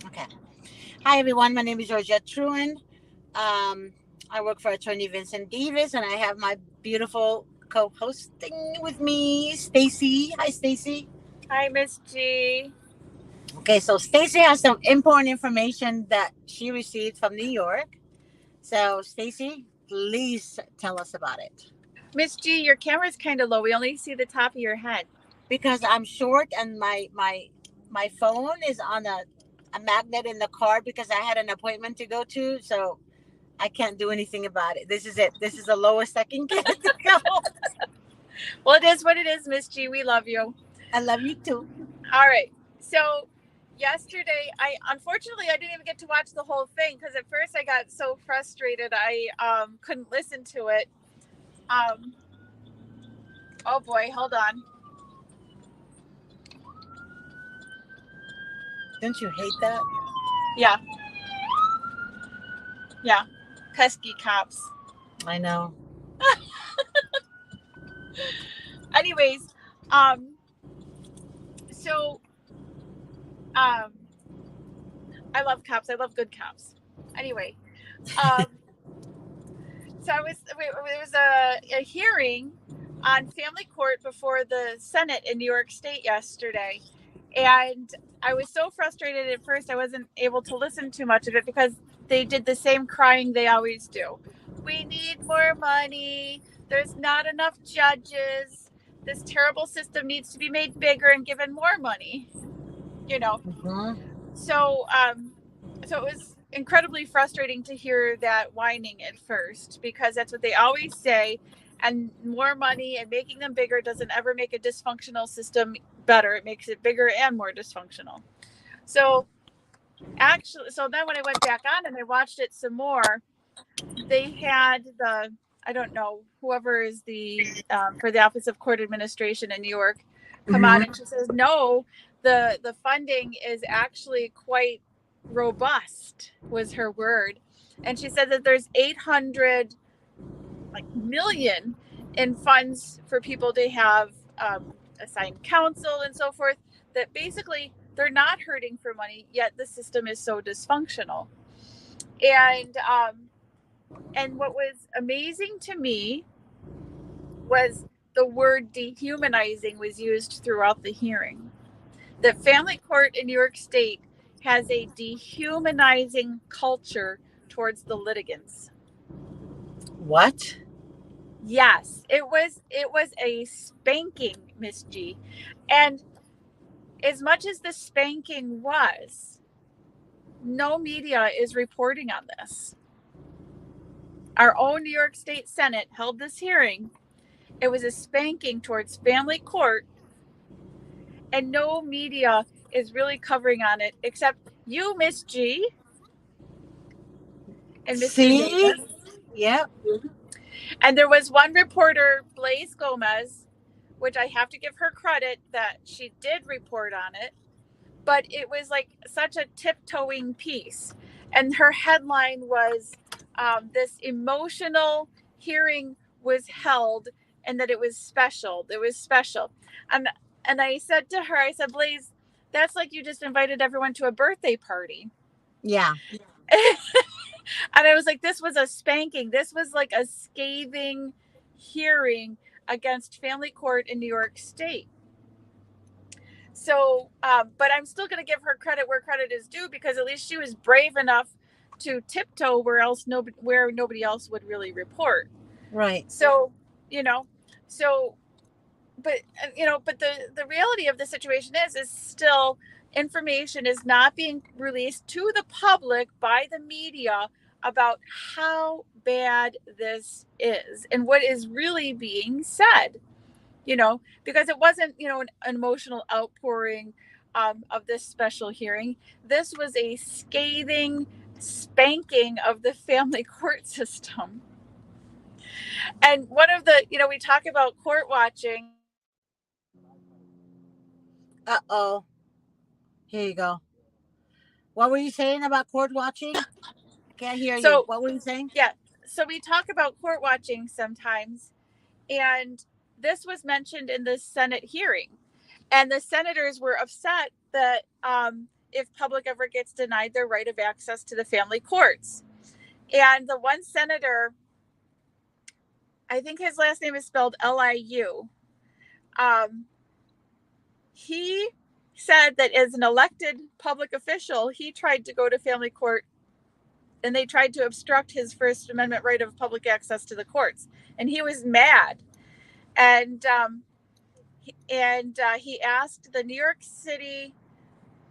Okay. Hi, everyone. My name is Georgette Truen. Um, I work for Attorney Vincent Davis, and I have my beautiful co-hosting with me, Stacy. Hi, Stacy. Hi, Miss G. Okay, so Stacy has some important information that she received from New York. So, Stacy, please tell us about it. Miss G, your camera's kind of low. We only see the top of your head. Because I'm short and my phone is on a magnet in the car because I had an appointment to go to. So I can't do anything about it. This is it. This is the lowest I can get it to go. Well, it is what it is, Miss G. We love you. I love you too. All right. So, yesterday, I didn't even get to watch the whole thing because at first I got so frustrated I couldn't listen to it. Um, oh boy, hold on. Don't you hate that? Yeah, yeah. Pesky cops. I know. Anyways, um, so um, I love cops. I love good cops. Anyway, um, so there was a hearing on family court before the Senate in New York State yesterday, and I was so frustrated at first I wasn't able to listen to much of it because they did the same crying they always do. We need more money. There's not enough judges. This terrible system needs to be made bigger and given more money. You know, Hmm. so so it was incredibly frustrating to hear that whining at first because that's what they always say, and more money and making them bigger doesn't ever make a dysfunctional system better. It makes it bigger and more dysfunctional. So so then when I went back on and I watched it some more, they had the, I don't know, whoever is the for the Office of Court Administration in New York come on, and Hmm. she says no, the funding is actually quite robust, was her word. And she said that there's 800 million in funds for people to have assigned counsel and so forth, that basically they're not hurting for money, yet the system is so dysfunctional. And um, and what was amazing to me was the word dehumanizing was used throughout the hearing. The family court in New York State has a dehumanizing culture towards the litigants. What? Yes, it was a spanking, Miss G. And as much as the spanking was, no media is reporting on this. Our own New York State Senate held this hearing. It was a spanking towards family court, and no media is really covering on it except you, Miss G, and Mr. See? Davis. Yep. And there was one reporter, Blaze Gomez, which I have to give her credit that she did report on it, but it was like such a tiptoeing piece. And her headline was this emotional hearing was held, and that it was special. It was special. And, and I said to her, I said, Blaze, that's like you just invited everyone to a birthday party. Yeah. And I was like, this was a spanking. This was like a scathing hearing against family court in New York State. So, but I'm still going to give her credit where credit is due, because at least she was brave enough to tiptoe where nobody else would really report. Right. So, you know, so but but the reality of the situation is still information is not being released to the public by the media about how bad this is and what is really being said, because it wasn't, an emotional outpouring of this special hearing. This was a scathing spanking of the family court system. And one of the, we talk about court watching. Uh oh. Here you go. What were you saying about court watching? Can't hear you. So, What were you saying? yeah, so we talk about court watching sometimes, and this was mentioned in the Senate hearing, and the senators were upset that if public ever gets denied their right of access to the family courts. And the one senator, I think his last name is spelled Liu, he said that as an elected public official, he tried to go to family court and they tried to obstruct his First Amendment right of public access to the courts. And he was mad. And he asked the New York City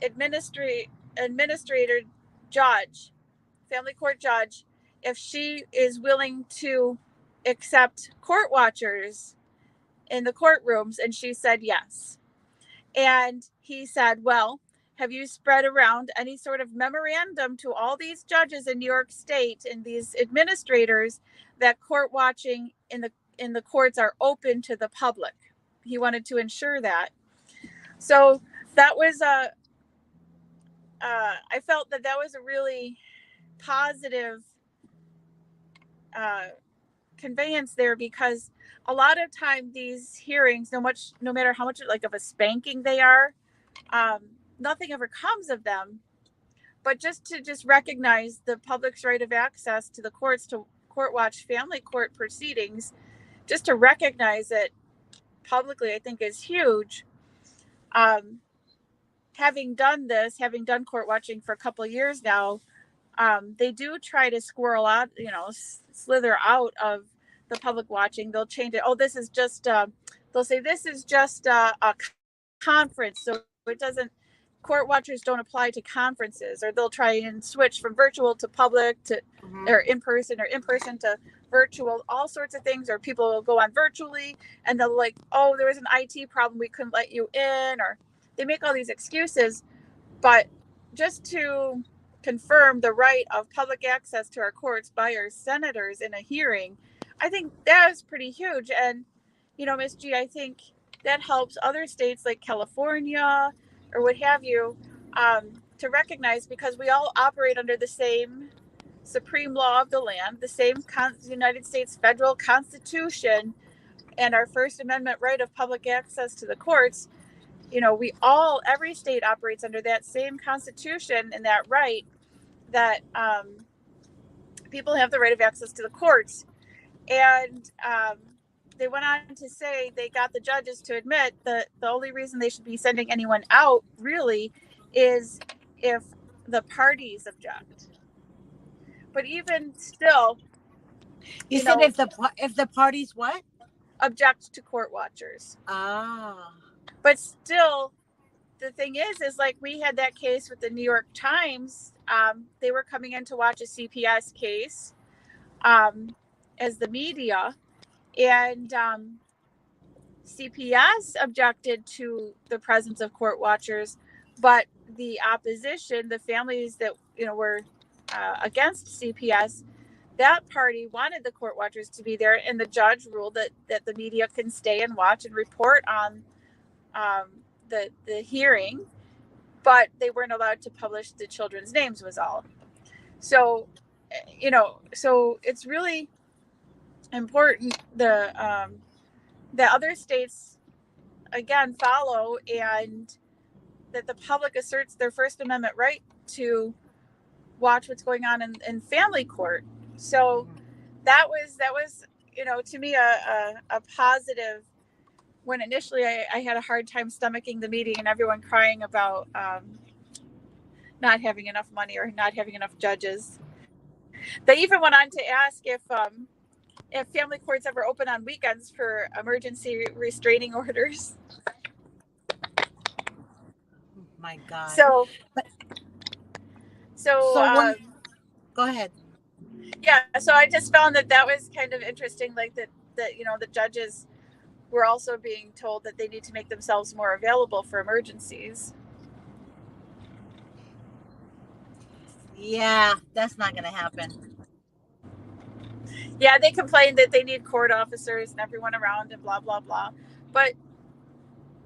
administrator judge, family court judge, if she is willing to accept court watchers in the courtrooms, and she said yes. And he said, well, have you spread around any sort of memorandum to all these judges in New York State and these administrators that court watching in the courts are open to the public? He wanted to ensure that. So that was I felt that was a really positive conveyance there, because a lot of time these hearings, no matter how much like of a spanking they are, nothing ever comes of them. But just recognize the public's right of access to the courts to court watch family court proceedings, just to recognize it publicly, I think is huge. Having done court watching for a couple of years now, they do try to squirrel out, slither out of the public watching. They'll change it. Oh, this is just, they'll say this is just a conference. So it doesn't, court watchers don't apply to conferences, or they'll try and switch from virtual to public to, or in person to virtual, all sorts of things. Or people will go on virtually and they'll like, oh, there was an IT problem, we couldn't let you in, or they make all these excuses. But just to confirm the right of public access to our courts by our senators in a hearing, I think that is pretty huge. And, Ms. G, I think that helps other states like California or what have you, to recognize, because we all operate under the same supreme law of the land, the same United States federal Constitution, and our First Amendment right of public access to the courts. Every state operates under that same Constitution and that right, that people have the right of access to the courts. And they went on to say they got the judges to admit that the only reason they should be sending anyone out really is if the parties object. But even still, you said if the parties what? Object to court watchers. But still, the thing is like we had that case with the New York Times. They were coming in to watch a CPS case as the media, and CPS objected to the presence of court watchers, but the opposition, the families that were against CPS, that party wanted the court watchers to be there, and the judge ruled that the media can stay and watch and report on the hearing, but they weren't allowed to publish the children's names, was all. So, so it's really important the other states again follow, and that the public asserts their First Amendment right to watch what's going on in family court. So that was to me a positive, when initially I had a hard time stomaching the meeting and everyone crying about not having enough money or not having enough judges. They even went on to ask if family courts ever open on weekends for emergency restraining orders. My God. So go ahead. Yeah, so I just found that was kind of interesting, like that the judges were also being told that they need to make themselves more available for emergencies. Yeah, that's not going to happen. Yeah, they complained that they need court officers and everyone around and blah, blah, blah. But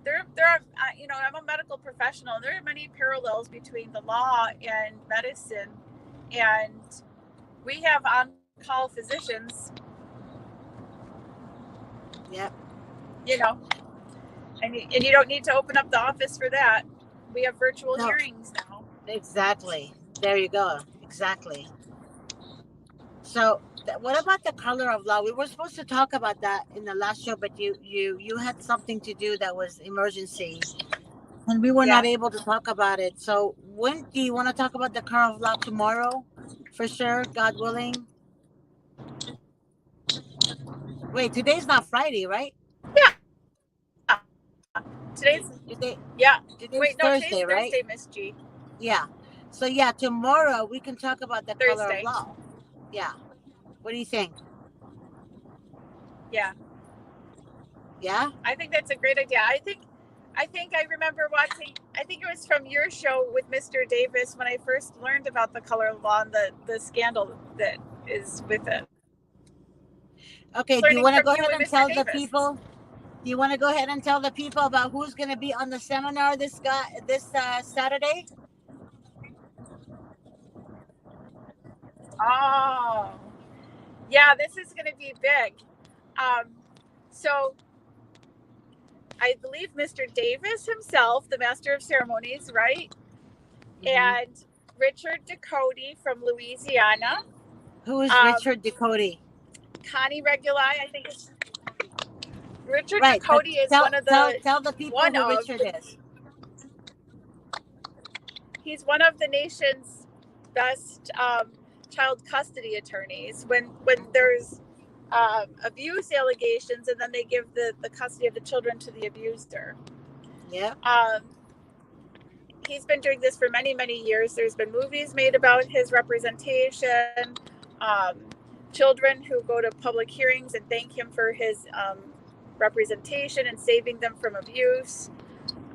there are, I'm a medical professional. There are many parallels between the law and medicine. And we have on-call physicians. Yep. And you don't need to open up the office for that. We have virtual hearings now. Exactly. There you go. Exactly. So, what about the color of law? We were supposed to talk about that in the last show, but you had something to do that was emergency, and we were not Yeah. able to talk about it. So, when do you want to talk about the color of law tomorrow? For sure, God willing. Wait, today's not Friday, right? Yeah. Today's, Today, yeah. Wait, no, today's today's Thursday, Thursday, right? Miss G. Yeah. So yeah, tomorrow we can talk about the color of Thursday. law. Yeah. What do you think? Yeah. Yeah. I think that's a great idea. I think I remember watching. I think it was from your show with Mr. Davis when I first learned about the color of law and the scandal that is with it. Okay. Do you Learning want to from go you ahead and and Mr. tell the Davis. people? Do you want to go ahead and tell the people about who's going to be on the seminar this Saturday? Oh, yeah, this is going to be big. Um, so I believe Mr. Davis himself, the master of ceremonies, right? Hmm. And Richard Ducote from Louisiana. Who is Um, Richard Ducote? Connie Reguli, I think it's Richard Right, but Ducote is tell tell tell the people who Richard is. he's one of the nation's best child custody attorneys. When there's abuse allegations, and then they give the custody of the children to the abuser. Yeah. Um, he's been doing this for many years. There's been movies made about his representation. Um, children who go to public hearings and thank him for his representation and saving them from abuse.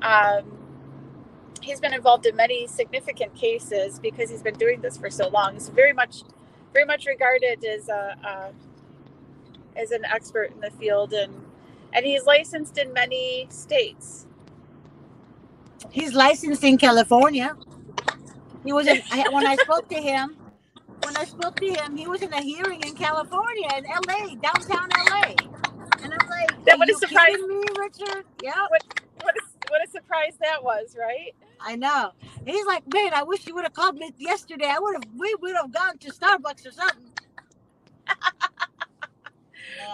Um, he's been involved in many significant cases because he's been doing this for so long. He's very much regarded as an expert in the field, and he's licensed in many states. He's licensed in California. He was in when I spoke to him. When I spoke to him, he was in a hearing in California, in L.A., downtown L.A. And I'm like, "Are That what a you surprise! kidding me, Richard?" Yep. What a surprise that was, right? I know. And he's like, "Man, I wish you would have called me yesterday. We would have gone to Starbucks or something."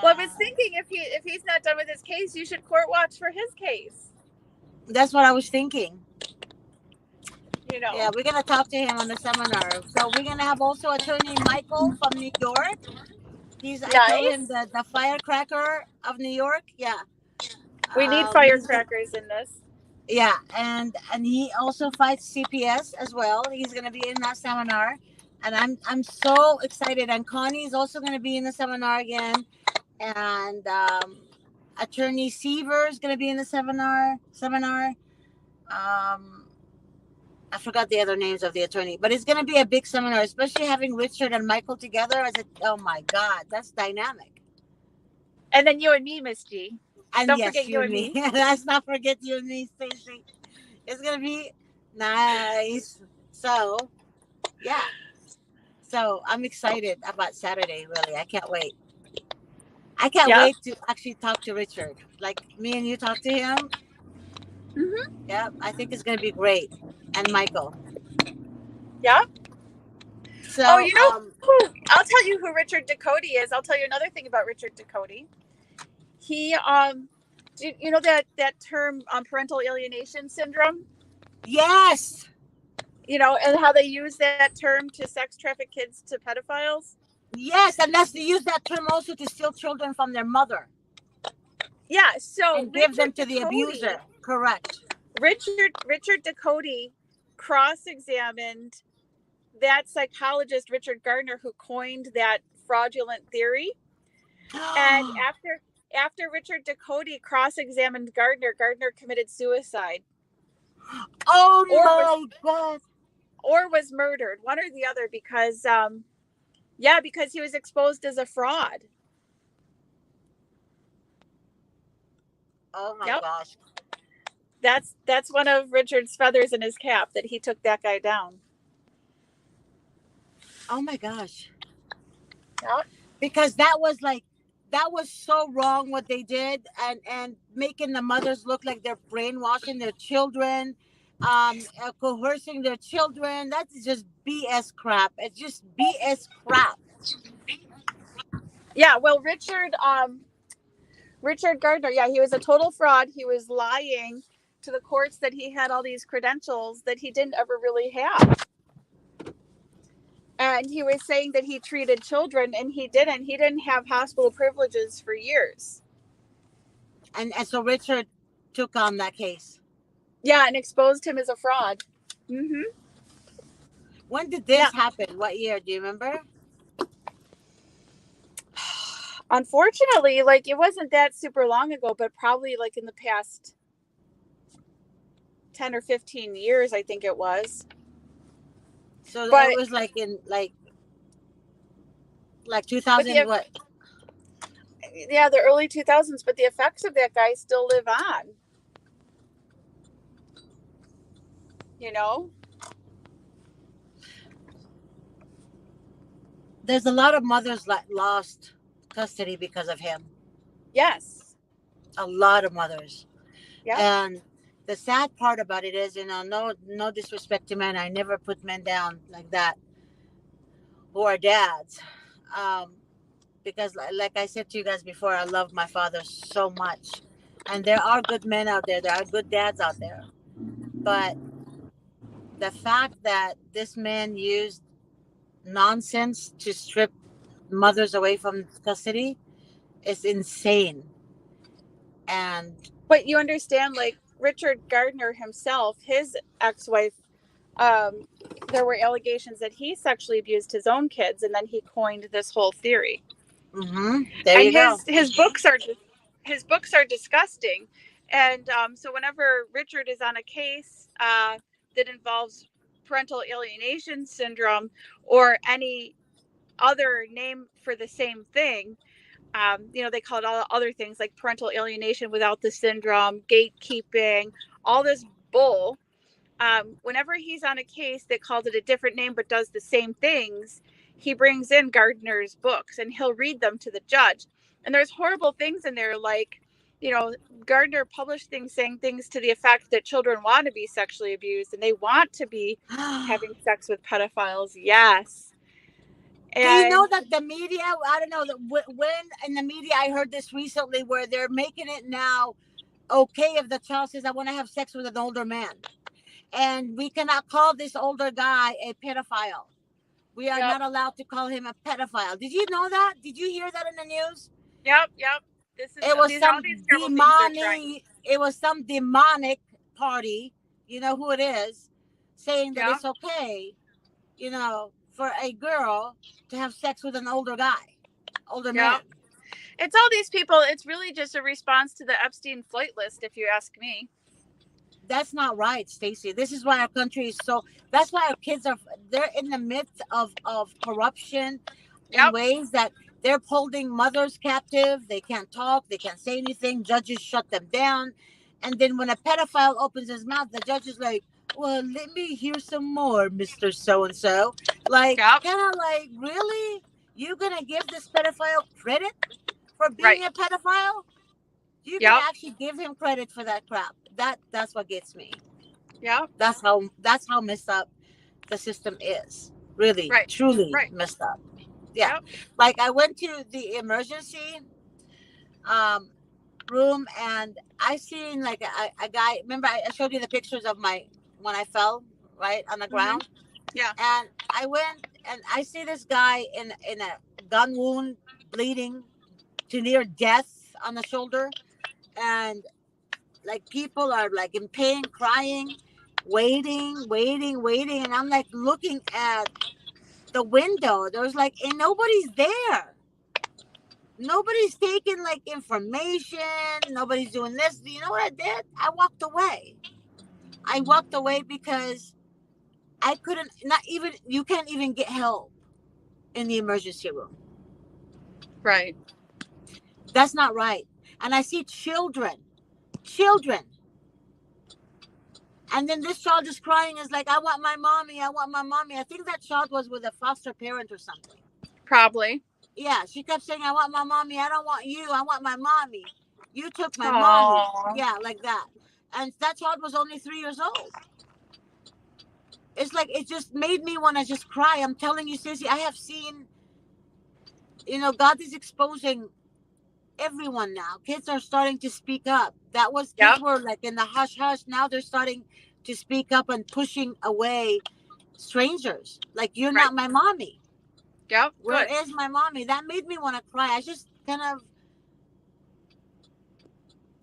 Well, I was Yeah. thinking if he's not done with his case, you should court watch for his case. That's what I was thinking. You know. Yeah, we're gonna talk to him on the seminar. So we're gonna have also attorney Michael from New York. I told him Nice. the firecracker of New York. Yeah. We need He's gonna, firecrackers in this. yeah, and he also fights CPS as well. He's gonna be in that seminar, and I'm so excited. And Connie is also gonna be in the seminar again, and attorney Seaver is gonna be in the seminar. Um, I forgot the other names of the attorney, but it's gonna be a big seminar, especially having Richard and Michael together as a. Oh my God, that's dynamic. And then you and me, Miss G. And Don't yes, forget you you and and me. me. Let's not forget you and me, Stacy. It's gonna be nice. So yeah. So I'm excited about Saturday. Really, I can't wait. I can't Yeah. wait to actually talk to Richard. Like me and you talk to him. Mm-hmm. Yeah, I think it's gonna be great. And Michael. Yeah. Oh, So you know who? I'll tell you who Richard Ducote is. I'll tell you another thing about Richard Ducote. He you know that term parental alienation syndrome. yes, You know, and how they use that term to sex traffic kids to pedophiles. yes, and let's use that term also to steal children from their mother Yeah. So and give them to the abuser. Correct. Richard Ducote cross-examined that psychologist Richard Gardner who coined that fraudulent theory. And after Richard Ducote cross-examined Gardner, Gardner committed suicide Oh or was my God. murdered, one or the other, because because he was exposed as a fraud. Oh my Yep. gosh. That's one of Richard's feathers in his cap that he took that guy down. Oh my gosh. Yep. Because that was so wrong what they did, and making the mothers look like they're brainwashing their children, coercing their children. That's just BS crap. It's just BS crap. Yeah, well, Richard Gardner, yeah, he was a total fraud. He was lying to the courts that he had all these credentials that he didn't ever really have. And he was saying that he treated children, and he didn't. He didn't have hospital privileges for years. And so Richard took on that case. Yeah, and exposed him as a fraud. Mm-hmm. When did this happen? What year? Do you remember? Unfortunately, like, it wasn't that super long ago, but probably like in the past 10 or 15 years, I think it was. So it was like in like 2000 what? Yeah, the early 2000s, but the effects of that guy still live on. You know? There's a lot of mothers lost custody because of him. Yes. A lot of mothers. Yeah. And the sad part about it is, no disrespect to men. I never put men down like that who are dads. Because like I said to you guys before, I love my father so much. And there are good men out there. There are good dads out there. But the fact that this man used nonsense to strip mothers away from custody is insane. But you understand, like, Richard Gardner himself, his ex-wife, there were allegations that he sexually abused his own kids, and then he coined this whole theory. Mm-hmm. There and you go. His books are disgusting. And so whenever Richard is on a case that involves parental alienation syndrome or any other name for the same thing, they call it all other things like parental alienation without the syndrome, gatekeeping, all this bull. Whenever he's on a case that calls it a different name but does the same things, he brings in Gardner's books and he'll read them to the judge. And there's horrible things in there, like, Gardner published things saying things to the effect that children want to be sexually abused and they want to be having sex with pedophiles. Yes. And do you know that the media, I don't know, that when in the media, I heard this recently where they're making it now okay if the child says, I want to have sex with an older man. And we cannot call this older guy a pedophile. We are not allowed to call him a pedophile. Did you know that? Did you hear that in the news? Yep. It was some demonic. It was some demonic party. You know who it is, saying that it's okay, for a girl to have sex with an older man. It's all these people. It's really just a response to the Epstein flight list, if you ask me. That's not right, Stacey. This is why our country is so. That's why our kids they're in the midst of corruption in ways that they're holding mothers captive. They can't talk. They can't say anything. Judges shut them down. And then when a pedophile opens his mouth, the judge is like, well, let me hear some more, Mr. So-and-so. Like, kind of like, really? You going to give this pedophile credit for being a pedophile? You can actually give him credit for that crap. That's what gets me. Yeah. That's how messed up the system is. Really, truly messed up. Yeah. Yep. Like, I went to the emergency room and I seen like a guy. Remember, I showed you the pictures of when I fell right on the ground. Yeah. And I went and I see this guy in a gun wound, bleeding to near death on the shoulder, and like people are like in pain, crying, waiting, and I'm like looking at the window. There's like, and nobody's there. Nobody's taking like information. Nobody's doing this. You know what I did? I walked away. I walked away because I couldn't, you can't even get help in the emergency room. Right. That's not right. And I see children. And then this child is crying, is like, I want my mommy. I think that child was with a foster parent or something. Probably. Yeah, she kept saying, I want my mommy. I don't want you. I want my mommy. You took my mommy. Yeah, like that. And that child was only 3 years old. It's like it just made me want to just cry. I'm telling you, Sissy, I have seen, God is exposing everyone now. Kids are starting to speak up. That was Yep. kids were like in the hush hush. Now they're starting to speak up and pushing away strangers. Like, you're Right. not my mommy. Yep. Where Good. is my mommy? That made me want to cry. I just kind of,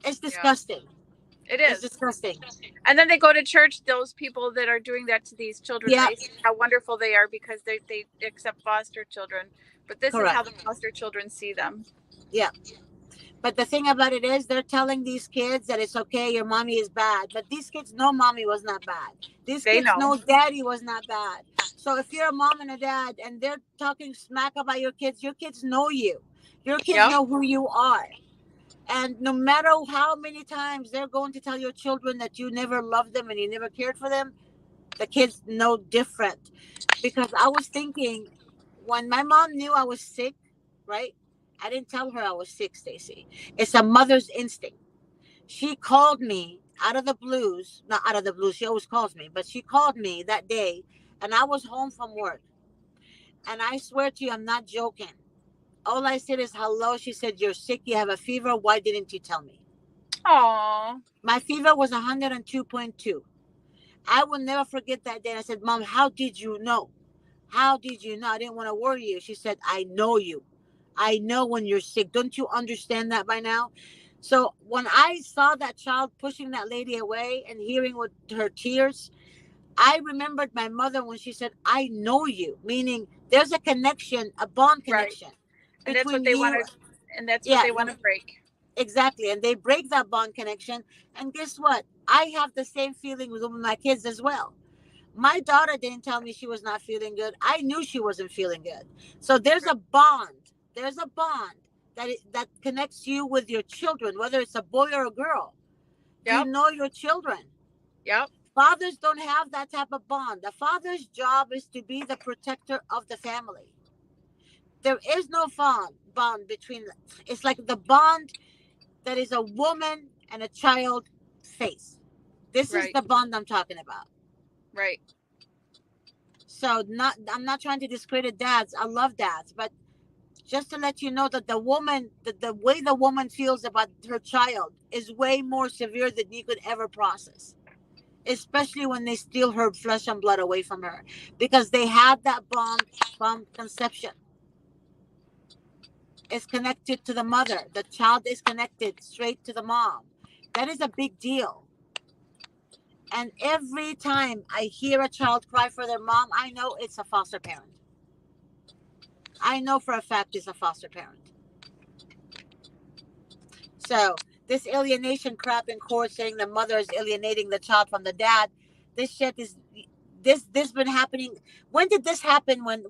it's Yeah. disgusting. It It's is. disgusting. And then they go to church. Those people that are doing that to these children, Yeah, they say how wonderful they are because they accept foster children. But this is how correct. the foster children see them. Yeah. But the thing about it is, they're telling these kids that it's okay, your mommy is bad. But these kids know mommy was not bad. These They kids know. know daddy was not bad. So if you're a mom and a dad and they're talking smack about your kids know you. Your kids Yep. know who you are. And no matter how many times they're going to tell your children that you never loved them and you never cared for them, the kids know different. Because I was thinking, when my mom knew I was sick, right? I didn't tell her I was sick, Stacy. It's a mother's instinct. She called me out of the blues, not out of the blues, she always calls me, but she called me that day and I was home from work. And I swear to you, I'm not joking. All I said is hello. She said, "You're sick, you have a fever. Why didn't you tell me?" Aw. My fever was 102.2. I will never forget that day. And I said, "Mom, how did you know? How did you know? I didn't want to worry you." She said, "I know you. I know when you're sick. Don't you understand that by now?" So when I saw that child pushing that lady away and hearing with her tears, I remembered my mother when she said, "I know you," meaning there's a connection, a bond Right. connection And that's what between they want you. to. And that's what Yeah, they want no, to break. exactly. And they break that bond connection. And guess what? I have the same feeling with my kids as well. My daughter didn't tell me she was not feeling good. I knew she wasn't feeling good. So there's a bond. There's a bond that connects you with your children, whether it's a boy or a girl. You Yep. know your children. Yep. Fathers don't have that type of bond. The father's job is to be the protector of the family. There is no bond between. It's like the bond that is a woman and a child face. This is Right. the bond I'm talking about. Right. So not I'm not trying to discredit dads. I love dads, but just to let you know that the way the woman feels about her child is way more severe than you could ever process. Especially when they steal her flesh and blood away from her, because they had that bond from conception. It's connected to the mother. The child is connected straight to the mom. That is a big deal. And every time I hear a child cry for their mom, I know it's a foster parent. I know for a fact it's a foster parent. So this alienation crap in court, saying the mother is alienating the child from the dad, this shit is this been happening. When did this happen? When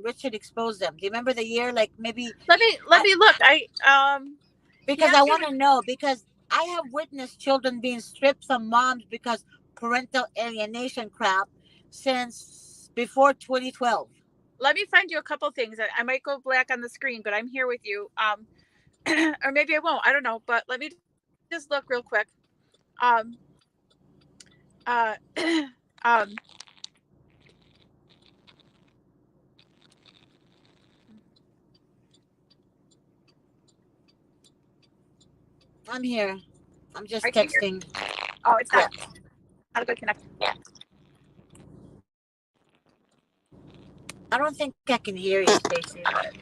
Richard exposed them? Do you remember the year? Like maybe Let I, me look. He because I actually want to know, because I have witnessed children being stripped from moms because parental alienation crap since before 2012. let me find you a couple things. I might go black on the screen, but I'm here with you. Or maybe I won't. I don't know. But let me just look real quick. Um, uh, um, I'm here. I'm I just can hear. texting. Oh, it's Yeah, not a good connection. I don't think I can hear you, Stacy. But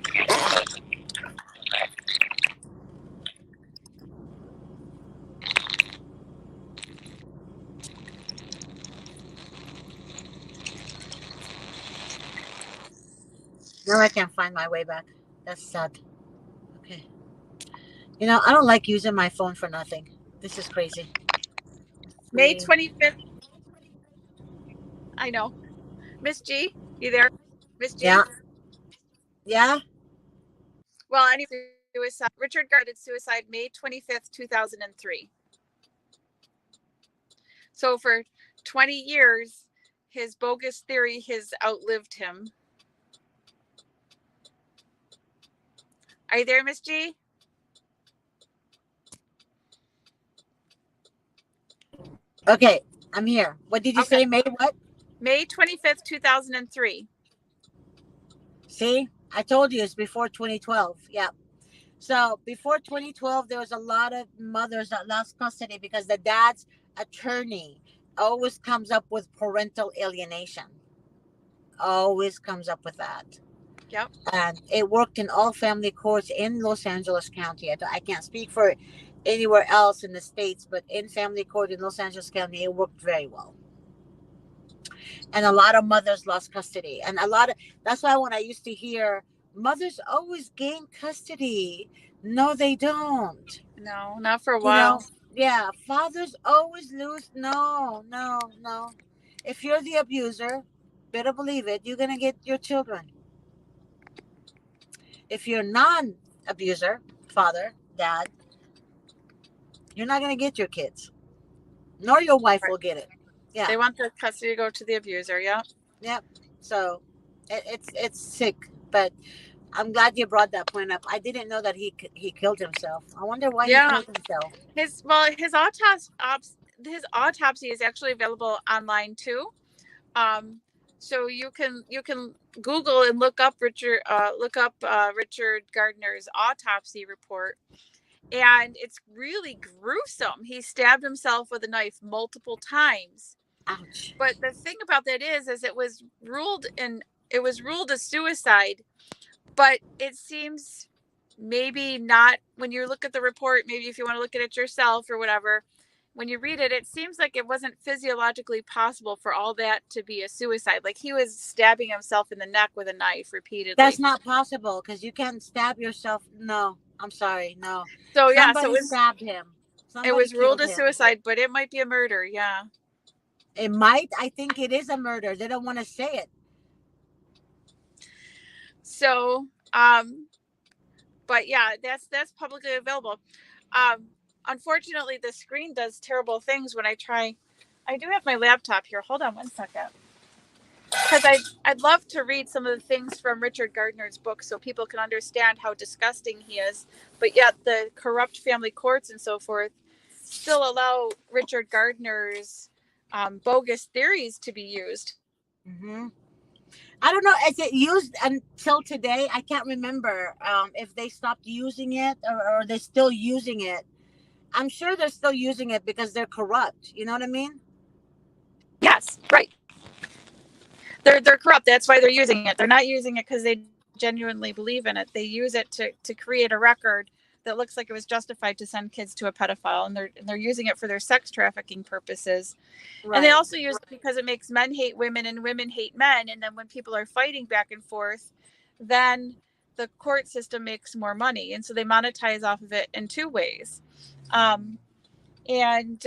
now I can't find my way back. That's sad. Okay. I don't like using my phone for nothing. This is crazy. May See? 25th. I know. Miss G, you there? Miss Yeah. G? Yeah. Well, anyway, suicide. Richard Garded suicide May 25th, 2003. So for 20 years, his bogus theory has outlived him. Are you there, Miss G? Okay. I'm here. What did you Okay. say? May what? May 25th, 2003. See, I told you it's before 2012. Yeah. So before 2012, there was a lot of mothers that lost custody because the dad's attorney always comes up with parental alienation. Always comes up with that. Yep. And it worked in all family courts in Los Angeles County. I can't speak for anywhere else in the States, but in family court in Los Angeles County, it worked very well. And a lot of mothers lost custody. And a lot of that's why when I used to hear mothers always gain custody, no, they don't. No, not for a You know, while. yeah, fathers always lose. No, no, no. If you're the abuser, better believe it, you're gonna get your children. If you're non-abuser, father, dad, you're not gonna get your kids, nor your wife Right. will get it. Yeah, They want the custody to go to the abuser. Yep. yep. So it's sick, but I'm glad you brought that point up. I didn't know that he killed himself. I wonder why he Yeah. killed himself. His autopsy is actually available online too. Um, so you can Google and look up Gardner's autopsy report, and it's really gruesome. He stabbed himself with a knife multiple times. Ouch. But the thing about that is it was ruled a suicide, but it seems maybe not when you look at the report, maybe if you want to look at it yourself or whatever, when you read it, it seems like it wasn't physiologically possible for all that to be a suicide. Like he was stabbing himself in the neck with a knife That's repeatedly. not possible because you can't stab yourself. No, I'm sorry. No, So yeah, somebody stabbed him. it Somebody was ruled killed a him. suicide, but it might be a murder. Yeah. It might. I think it is a murder. They don't want to say it. So, but yeah, that's publicly available. Um, Unfortunately, the screen does terrible things when I try. I do have my laptop here. Hold on one second. Because I'd love to read some of the things from Richard Gardner's book so people can understand how disgusting he is, but yet the corrupt family courts and so forth still allow Richard Gardner's bogus theories to be used. Hmm. I don't know. Is it used until today? I can't remember if they stopped using it or they're still using it. I'm sure they're still using it because they're corrupt. You know what I mean? Yes, right. They're corrupt. That's why they're using it. They're not using it because they genuinely believe in it. They use it to create a record that looks like it was justified to send kids to a pedophile, and they're using it for their sex trafficking purposes. And they Right. also use it because it makes men hate women and women hate men. And then when people are fighting back and forth, then the court system makes more money. And so they monetize off of it in two ways. Um, and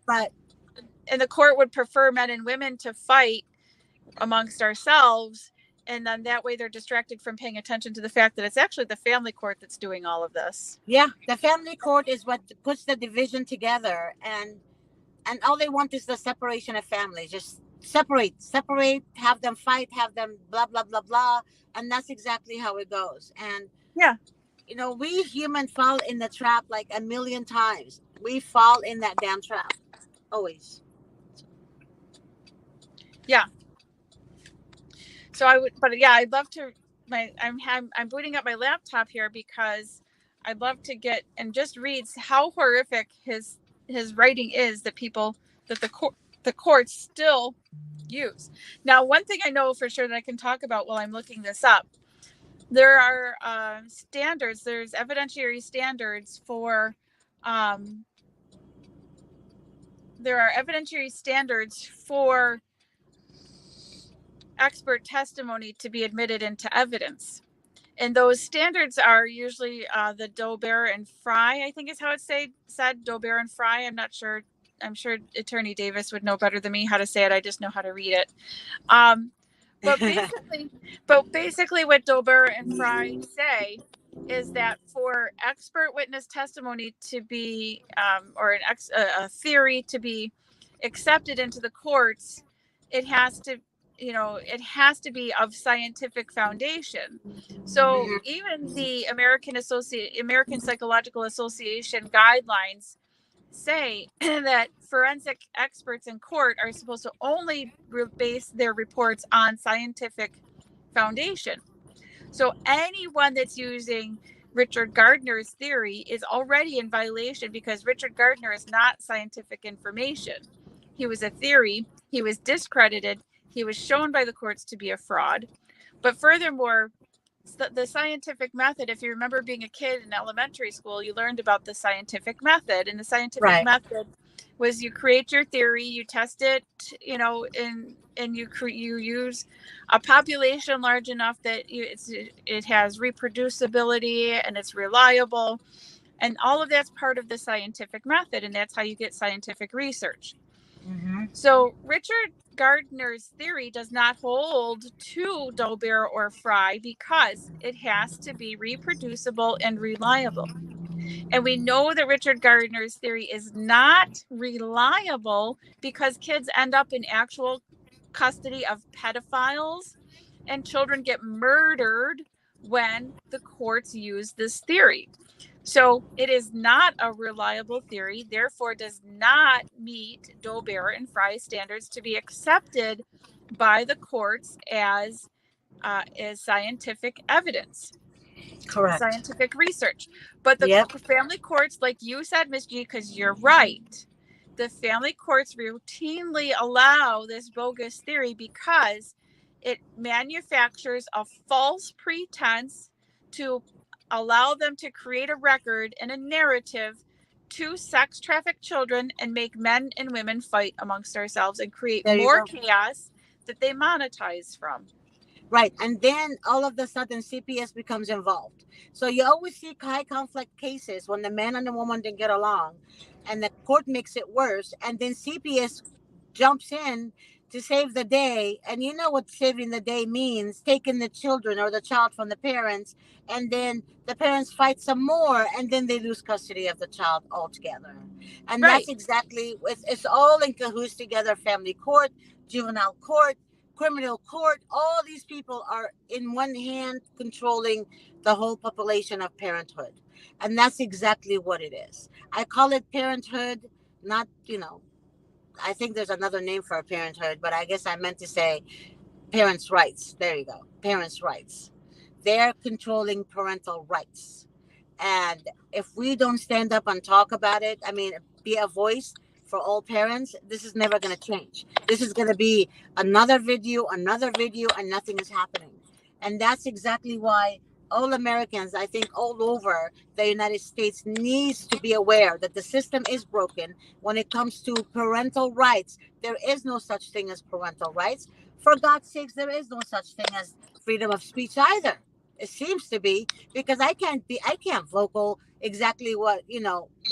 But and the court would prefer men and women to fight amongst ourselves. And then that way they're distracted from paying attention to the fact that it's actually the family court that's doing all of this. yeah, the family court is what puts the division together, and all they want is the separation of families. Just separate, have them fight, have them blah blah blah blah, and that's exactly how it goes. And Yeah. we humans fall in the trap like a million times. We fall in that damn trap always. Yeah. So I would, but yeah, I'd love to. I'm booting up my laptop here because I'd love to get and just read how horrific his writing is that people that the courts still use. Now, one thing I know for sure that I can talk about while I'm looking this up, there are standards. There's evidentiary standards for. Um, there are evidentiary standards for expert testimony to be admitted into evidence. And those standards are usually the Dober and Fry, I think is how it's said, Dober and Fry. I'm not sure. I'm sure Attorney Davis would know better than me how to say it. I just know how to read it. Um, but basically, what Dober and Fry say is that for expert witness testimony to be, or a theory to be accepted into the courts, it has to, it has to be of scientific foundation. So even the American Psychological Association guidelines say that forensic experts in court are supposed to only base their reports on scientific foundation. So anyone that's using Richard Gardner's theory is already in violation, because Richard Gardner is not scientific information. He was a theory. He was discredited. He was shown by the courts to be a fraud. But furthermore, the scientific method, if you remember being a kid in elementary school, you learned about the scientific method. And the scientific Right. method was you create your theory, you test it, and you use a population large enough that it has reproducibility and it's reliable, and all of that's part of the scientific method, and that's how you get scientific research. Mm-hmm. So Richard Gardner's theory does not hold to Dolbear or Fry because it has to be reproducible and reliable. And we know that Richard Gardner's theory is not reliable because kids end up in actual custody of pedophiles, and children get murdered when the courts use this theory. So it is not a reliable theory, therefore does not meet Dolbear and Fry standards to be accepted by the courts as scientific evidence, Correct. scientific research. But the Yep. family courts, like you said, Miss G, because you're right, the family courts routinely allow this bogus theory because it manufactures a false pretense to allow them to create a record and a narrative to sex traffic children and make men and women fight amongst ourselves and create There you more go. chaos that they monetize from. Right. And then all of a sudden CPS becomes involved. So you always see high conflict cases when the man and the woman didn't get along and the court makes it worse. And then CPS jumps in to save the day. And you know what saving the day means, taking the children or the child from the parents. And then the parents fight some more and then they lose custody of the child altogether. And that's Right. exactly, it's all in cahoots together: family court, juvenile court, criminal court. All these people are in one hand controlling the whole population of parenthood. And that's exactly what it is. I call it parenthood, not, I think there's another name for parenthood, but I guess I meant to say parents' rights. There you go. Parents' rights. They're controlling parental rights. And if we don't stand up and talk about it, I mean, be a voice for all parents, this is never going to change. This is going to be another video, and nothing is happening. And that's exactly why all Americans, I think all over the United States, needs to be aware that the system is broken when it comes to parental rights. There is no such thing as parental rights. For God's sakes, there is no such thing as freedom of speech either. It seems to be, because I can't vocal exactly what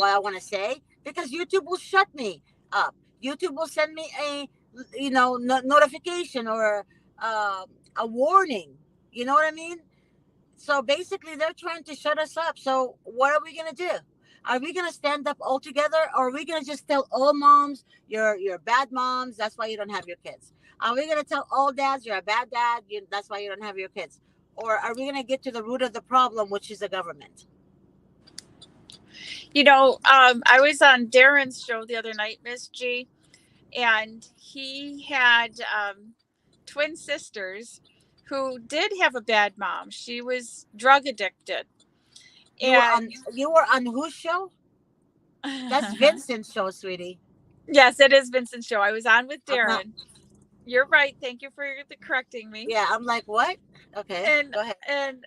I want to say, because YouTube will shut me up. YouTube will send me a notification or uh, a warning. You know what I mean? So basically, they're trying to shut us up. So what are we gonna do? Are we gonna stand up all together, or are we gonna just tell all moms you're bad moms? That's why you don't have your kids. Are we gonna tell all dads you're a bad dad? That's why you don't have your kids? Or are we gonna get to the root of the problem, which is the government? I was on Darren's show the other night, Miss G, and he had twin sisters who did have a bad mom. She was drug addicted. And You were on whose show? That's Vincent's show, sweetie. yes, it is Vincent's show. I was on with I'm not. Darren. You're right. Thank you for correcting me. Yeah, I'm like, what? Okay, And go ahead. and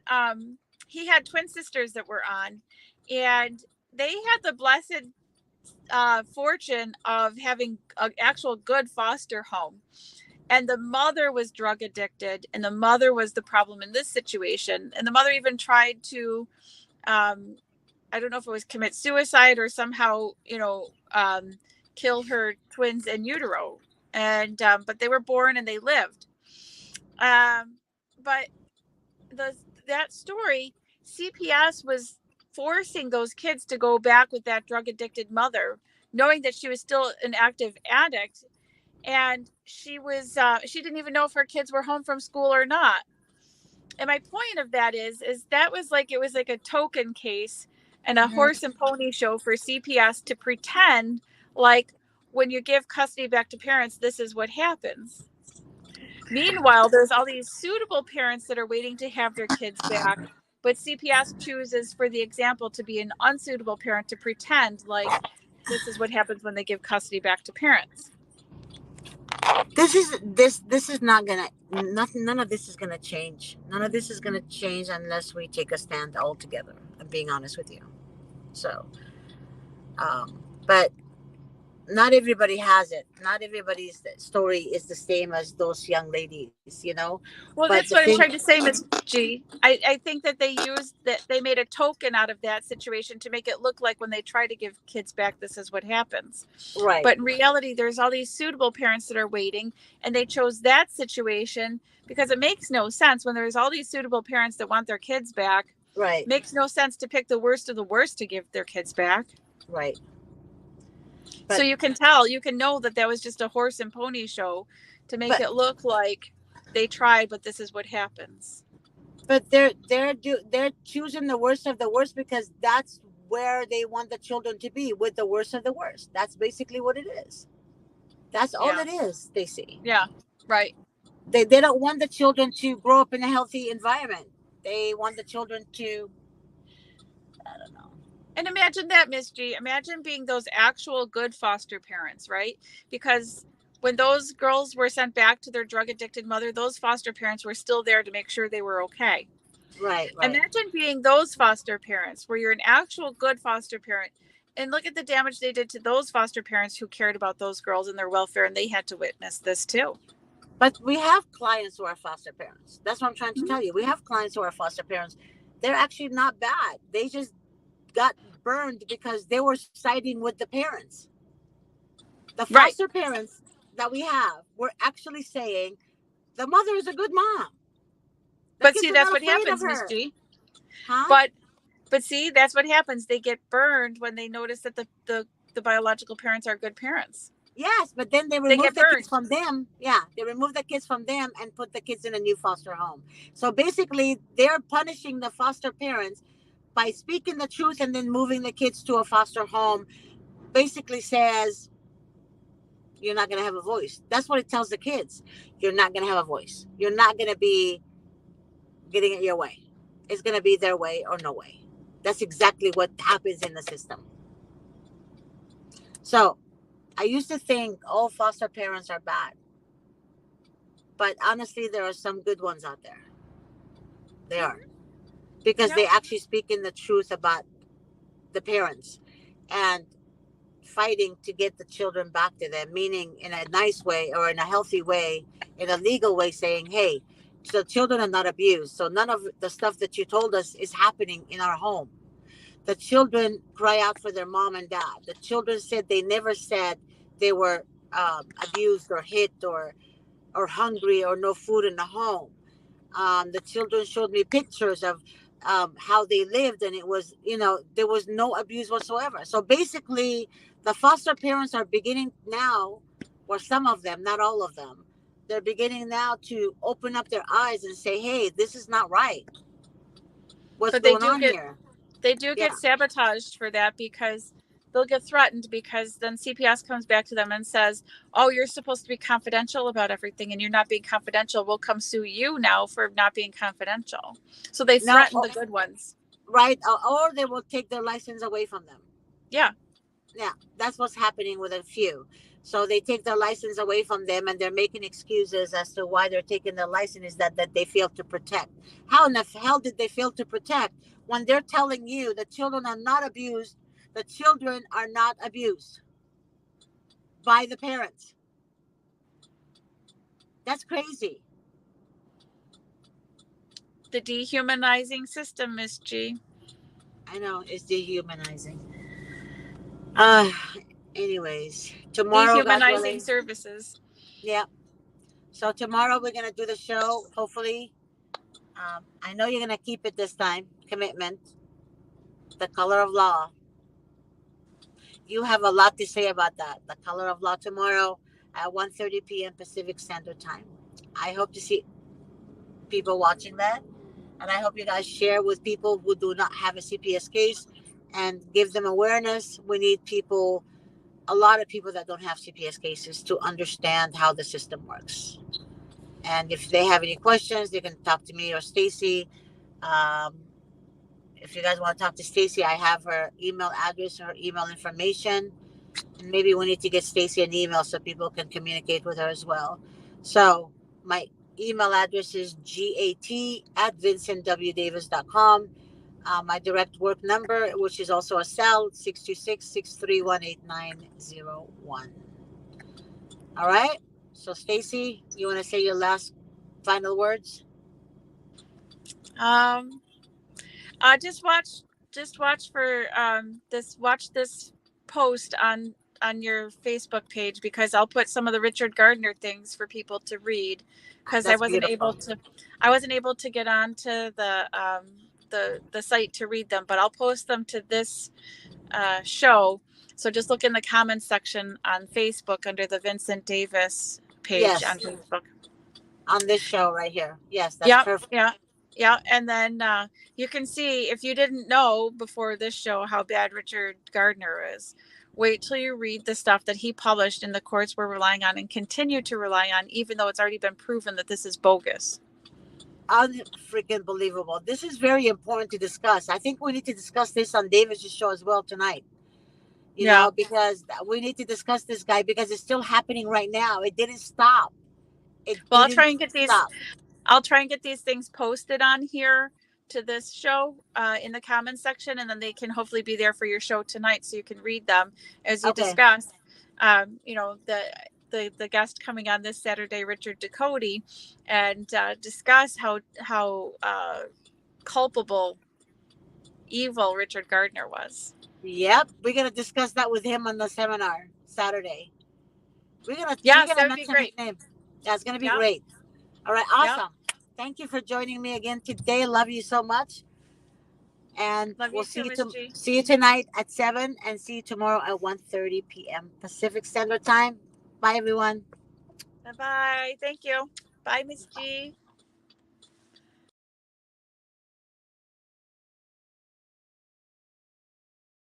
he had twin sisters that were on, and they had the blessed fortune of having an actual good foster home. And the mother was drug addicted, and the mother was the problem in this situation. And the mother even tried to, I don't know if it was commit suicide or somehow, kill her twins in utero. And but they were born and they lived. Um, but that story, CPS was forcing those kids to go back with that drug addicted mother, knowing that she was still an active addict, and she didn't even know if her kids were home from school or not. And my point of that is that was like, it was like a token case and a horse and pony show for CPS to pretend like when you give custody back to parents, this is what happens. Meanwhile, there's all these suitable parents that are waiting to have their kids back, but CPS chooses, for the example, to be an unsuitable parent to pretend like this is what happens when they give custody back to parents. This is not gonna, nothing, none of this is gonna change. None of this is gonna change unless we take a stand all together. I'm being honest with you. So, but not everybody has it. Not everybody's story is the same as those young ladies, you know. Well, But the that's what I'm thing, trying to say, Miss G. I think that they used that, they made a token out of that situation to make it look like when they try to give kids back, this is what happens. right, But in reality, there's all these suitable parents that are waiting, and they chose that situation because it makes no sense when there's all these suitable parents that want their kids back. right, Makes no sense to pick the worst of the worst to give their kids back. right. So But you can tell, you can know that that was just a horse and pony show to make but it look like they tried, but this is what happens. but they're choosing the worst of the worst because that's where they want the children to be, with the worst of the worst. That's basically what it is. That's all Yeah. it is. They see. Yeah. Right. They don't want the children to grow up in a healthy environment. They want the children to, I don't know. And imagine that, Miss G. Imagine being those actual good foster parents, right? Because when those girls were sent back to their drug addicted mother, those foster parents were still there to make sure they were okay. Right, right. Imagine being those foster parents where you're an actual good foster parent, and look at the damage they did to those foster parents who cared about those girls and their welfare, and they had to witness this too. But we have clients who are foster parents. That's what I'm trying to Mhm. tell you. We have clients who are foster parents. They're actually not bad. They just got burned because they were siding with the parents. The Right. foster parents that we have were actually saying the mother is a good mom. The But kids see, are that's not what afraid of happens, Miss her. G. Huh? But see, that's what happens. They get burned when they notice that the biological parents are good parents. Yes, but then they They remove get the kids burned. from them. Yeah, they remove the kids from them and put the kids in a new foster home. So basically, they're punishing the foster parents by speaking the truth and then moving the kids to a foster home. Basically says you're not going to have a voice. That's what it tells the kids. You're not going to have a voice. You're not going to be getting it your way. It's going to be their way or no way. That's exactly what happens in the system. So I used to think all foster parents are bad. But honestly, there are some good ones out there. They are. Mm-hmm. Because Yep. they actually speak in the truth about the parents and fighting to get the children back to them, meaning in a nice way or in a healthy way, in a legal way, saying, hey, so children are not abused. So none of the stuff that you told us is happening in our home. The children cry out for their mom and dad. The children said they never said they were abused or hit or hungry or no food in the home. The children showed me pictures of how they lived, and it was, there was no abuse whatsoever. So basically, the foster parents are beginning now, or some of them, not all of them, they're beginning now to open up their eyes and say, hey, this is not right. What's But they going do on get here? Yeah. sabotaged for that because they'll get threatened because then CPS comes back to them and says, "Oh, you're supposed to be confidential about everything and you're not being confidential. We'll come sue you now for not being confidential." So they No, threaten the good ones. right. Or they will take their license away from them. Yeah. Yeah, that's what's happening with a few. So they take their license away from them, and they're making excuses as to why they're taking their license, is that they failed to protect. How in the hell did they fail to protect when they're telling you the children are not abused? The children are not abused by the parents. That's crazy. The dehumanizing system, Miss G. I know it's dehumanizing. Uh, anyways, tomorrow, God Dehumanizing willing, services. yeah. So tomorrow we're gonna do the show. Hopefully, I know you're gonna keep it this time. Commitment. The color of law. You have a lot to say about that. The color of law tomorrow at 1:30 p.m. Pacific Standard Time. I hope to see people watching that, and I hope you guys share with people who do not have a CPS case and give them awareness. We need people, a lot of people that don't have CPS cases, to understand how the system works. And if they have any questions, they can talk to me or Stacy. Um, if you guys want to talk to Stacy, I have her email address or email information. And maybe we need to get Stacy an email so people can communicate with her as well. So my email address is gat@vincentwdavis.com. My direct work number, which is also a cell, 626-631-8901. All right. So Stacy, you want to say your last final words? Um, just watch for this watch this post on your Facebook page, because I'll put some of the Richard Gardner things for people to read, because That's beautiful. I wasn't able to get onto the site to read them, but I'll post them to this show. So just look in the comments section on Facebook under the Vincent Davis page on Yes, Facebook. on this show right here. Yes, that's Yep. perfect. Yeah. Yeah. And then you can see, if you didn't know before this show how bad Richard Gardner is, wait till you read the stuff that he published and the courts were relying on and continue to rely on, even though it's already been proven that this is bogus. Unfreaking believable. This is very important to discuss. I think we need to discuss this on Davis's show as well tonight. Yeah. Because we need to discuss this guy because it's still happening right now. It didn't stop. It Well, didn't stop. I'll try and get these things posted on here to this show in the comments section, and then they can hopefully be there for your show tonight, so you can read them as you Okay. discuss. The guest coming on this Saturday, Richard Ducote, and discuss how culpable, evil Richard Gardner was. Yep. We're gonna discuss that with him on the seminar Saturday. We're Yes, gonna that would be mention his great. name. That's gonna be Yep. great. All right, Yep. awesome. Thank you for joining me again today. Love you so much. And Love we'll you too, Miss G. see you tonight at 7 and see you tomorrow at 1:30 p.m. Pacific Standard Time. Bye everyone. Bye bye. Thank you. Bye, Miss G.